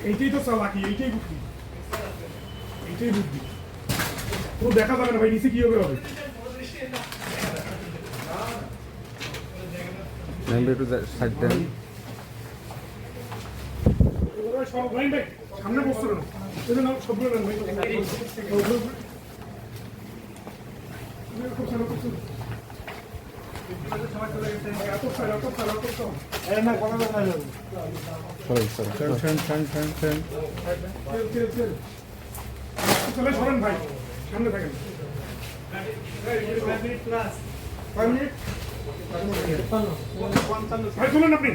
এইটাই তো চালাকি, এইটাই বুদ্ধি, এইটাই বুদ্ধি। তো দেখা যাবে না ভাই, নিচে কি হবে হবে। সামনে বসতে না, সবগুলো নেন ভাই। সরেন ভাই, সামনে থাকেন। ভাই চলেন আপনি।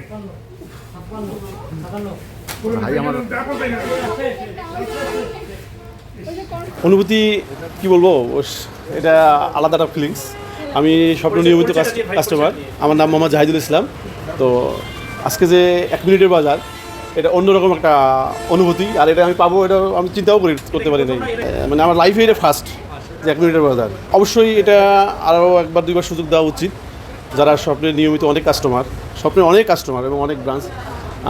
অনুভূতি কি বলবো, এটা আলাদা একটা ফিলিংস। আমি স্বপ্ন নিয়মিত কাস্টমার। আমার নাম মোহাম্মদ জাহিদুল ইসলাম। তো আজকে যে 1 মিনিটের বাজার, এটা অন্যরকম একটা অনুভূতি। আর এটা আমি পাবো, এটা আমি চিন্তাও করতে পারি নাই। মানে আমার লাইফে এটা ফার্স্ট যে 1 মিনিটের বাজার। অবশ্যই এটা আরও 1-2বার সুযোগ দেওয়া উচিত যারা স্বপ্নের নিয়মিত অনেক কাস্টমার এবং অনেক ব্রাঞ্চ।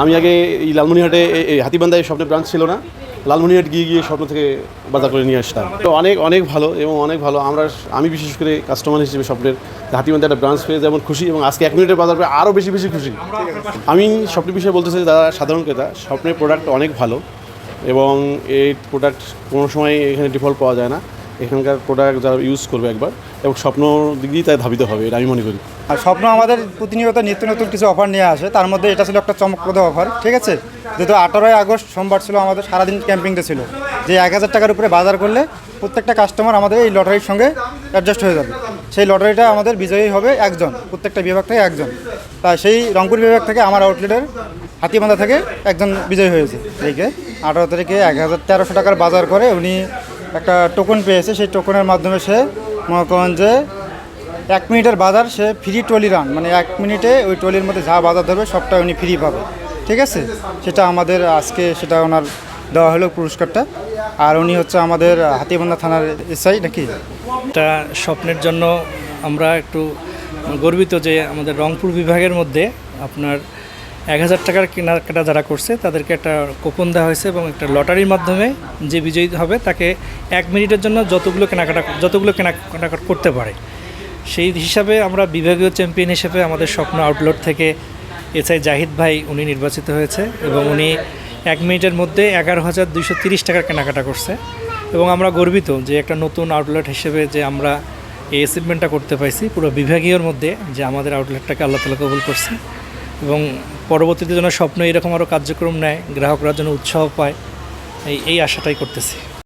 আমি আগে এই লালমনিরহাটে, এই হাতীবান্ধায় স্বপ্নের ব্রাঞ্চ ছিল না। লালমনিরহাট গিয়ে স্বপ্ন থেকে বাজার করে নিয়ে আসতাম। তো অনেক ভালো এবং অনেক ভালো। আমি বিশেষ করে কাস্টমার হিসেবে স্বপ্নের হাতীবান্ধায় একটা ব্রাঞ্চ পেয়ে যেমন খুশি, এবং আজকে 1 মিনিটের বাজার পেয়ে আরও বেশি খুশি। আমি স্বপ্নের বিষয়ে বলতে চাই, যারা সাধারণ ক্রেতা, স্বপ্নের প্রোডাক্ট অনেক ভালো এবং এই প্রোডাক্ট কোনো সময় এখানে ডিফল্ট পাওয়া যায় না। এখানকার প্রোডাক্ট যারা ইউজ করবে একবার, এবং স্বপ্ন দিক দিয়ে তাই ধাবিত হবে, এটা আমি মনে করি। আর স্বপ্ন আমাদের প্রতিনিয়ত নিত্য নতুন কিছু অফার নিয়ে আসে। তার মধ্যে এটা ছিল একটা চমকপ্রদ অফার, ঠিক আছে। যেহেতু 18ই আগস্ট সোমবার ছিল, আমাদের সারাদিন ক্যাম্পিংটা ছিল, যে 1000 টাকার উপরে বাজার করলে প্রত্যেকটা কাস্টমার আমাদের এই লটারির সঙ্গে অ্যাডজাস্ট হয়ে যাবে। সেই লটারিটা আমাদের বিজয়ী হবে একজন, প্রত্যেকটা বিভাগ থেকে একজন। তাই সেই রংপুর বিভাগ থেকে আমার আউটলেটের হাতীবান্ধা থেকে একজন বিজয়ী হয়েছে। এইকে 18 তারিখে 1300 টাকার বাজার করে উনি একটা টোকন পেয়েছে। সেই টোকনের মাধ্যমে সে মনে করেন যে 1 মিনিটের বাজার সে ফ্রি ট্রলি রান, মানে 1 মিনিটে ওই ট্রলির মধ্যে যা বাজার ধরবে সবটা উনি ফ্রি পাবে, ঠিক আছে। সেটা আমাদের আজকে সেটা ওনার দেওয়া হলো পুরস্কারটা। আর উনি হচ্ছে আমাদের হাতীবান্ধা থানার এসআই নাকি। এটা স্বপ্নের জন্য আমরা একটু গর্বিত যে আমাদের রংপুর বিভাগের মধ্যে আপনার 1000 টাকার কেনাকাটা যারা করছে তাদেরকে একটা কুপন দেওয়া হয়েছে, এবং একটা লটারির মাধ্যমে যে বিজয়ী হবে তাকে 1 মিনিটের জন্য যতগুলো কেনাকাটা করতে পারে, সেই হিসাবে আমরা বিভাগীয় চ্যাম্পিয়ন হিসেবে আমাদের স্বপ্ন আউটলেট থেকে এসআই জাহিদ ভাই উনি নির্বাচিত হয়েছে, এবং উনি 1 মিনিটের মধ্যে 11,230 টাকার কেনাকাটা করছে। এবং আমরা গর্বিত যে একটা নতুন আউটলেট হিসেবে যে আমরা এই অ্যাচিভমেন্টটা করতে পাইছি পুরো বিভাগীয়র মধ্যে, যে আমাদের আউটলেটটাকে আল্লাহ তাআলা কবুল করছে। এবং পরবর্তীতে যেন স্বপ্ন এরকম আরও কার্যক্রম নেয়, গ্রাহকরা যেন উৎসাহ পায়, এই আশাটাই করতেছি।